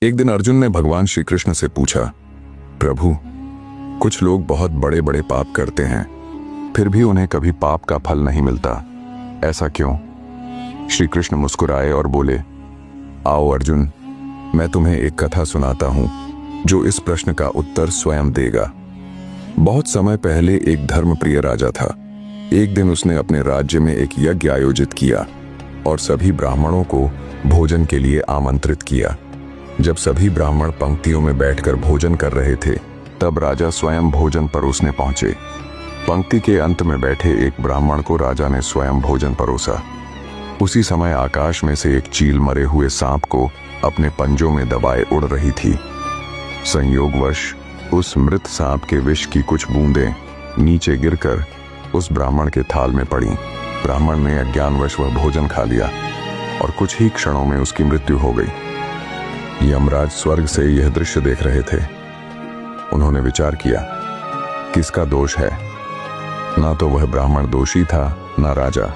एक दिन अर्जुन ने भगवान श्री कृष्ण से पूछा, प्रभु, कुछ लोग बहुत बड़े बड़े पाप करते हैं, फिर भी उन्हें कभी पाप का फल नहीं मिलता, ऐसा क्यों? श्री कृष्ण मुस्कुराए और बोले, आओ अर्जुन, मैं तुम्हें एक कथा सुनाता हूं जो इस प्रश्न का उत्तर स्वयं देगा। बहुत समय पहले एक धर्मप्रिय राजा था। एक दिन उसने अपने राज्य में एक यज्ञ आयोजित किया और सभी ब्राह्मणों को भोजन के लिए आमंत्रित किया। जब सभी ब्राह्मण पंक्तियों में बैठकर भोजन कर रहे थे, तब राजा स्वयं भोजन परोसने पहुंचे। पंक्ति के अंत में बैठे एक ब्राह्मण को राजा ने स्वयं भोजन परोसा। उसी समय आकाश में से एक चील मरे हुए सांप को अपने पंजों में दबाए उड़ रही थी। संयोगवश उस मृत सांप के विष की कुछ बूंदें नीचे गिरकर उस ब्राह्मण के थाल में पड़ी। ब्राह्मण ने अज्ञानवश वह भोजन खा लिया और कुछ ही क्षणों में उसकी मृत्यु हो गई। यमराज स्वर्ग से यह दृश्य देख रहे थे। उन्होंने विचार किया, किसका दोष है? ना तो वह ब्राह्मण दोषी था, ना राजा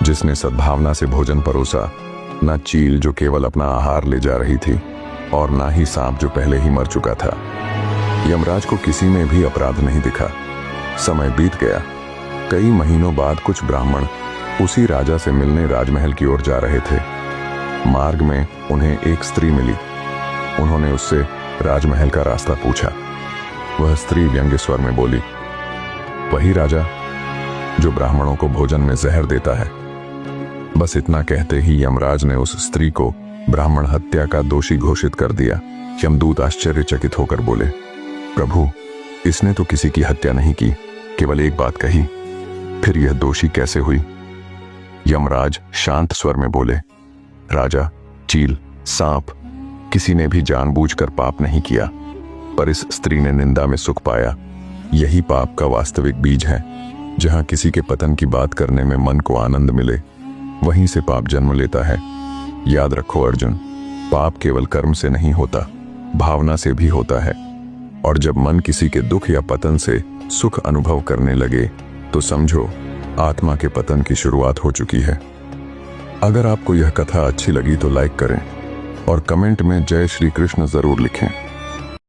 जिसने सद्भावना से भोजन परोसा, ना चील जो केवल अपना आहार ले जा रही थी, और ना ही सांप जो पहले ही मर चुका था। यमराज को किसी में भी अपराध नहीं दिखा। समय बीत गया। कई महीनों बाद कुछ ब्राह्मण उसी राजा से मिलने राजमहल की ओर जा रहे थे। मार्ग में उन्हें एक स्त्री मिली। उन्होंने उससे राजमहल का रास्ता पूछा। वह स्त्री व्यंग्य स्वर में बोली, वही राजा जो ब्राह्मणों को भोजन में जहर देता है। बस इतना कहते ही यमराज ने उस स्त्री को ब्राह्मण हत्या का दोषी घोषित कर दिया। यमदूत आश्चर्यचकित होकर बोले, प्रभु, इसने तो किसी की हत्या नहीं की, केवल एक बात कही, फिर यह दोषी कैसे हुई? यमराज शांत स्वर में बोले, राजा, चील, सांप, किसी ने भी जानबूझकर पाप नहीं किया, पर इस स्त्री ने निंदा में सुख पाया। यही पाप का वास्तविक बीज है। जहां किसी के पतन की बात करने में मन को आनंद मिले, वहीं से पाप जन्म लेता है। याद रखो अर्जुन, पाप केवल कर्म से नहीं होता, भावना से भी होता है। और जब मन किसी के दुख या पतन से सुख अनुभव करने लगे, तो समझो आत्मा के पतन की शुरुआत हो चुकी है। अगर आपको यह कथा अच्छी लगी तो लाइक करें और कमेंट में जय श्री कृष्ण जरूर लिखें।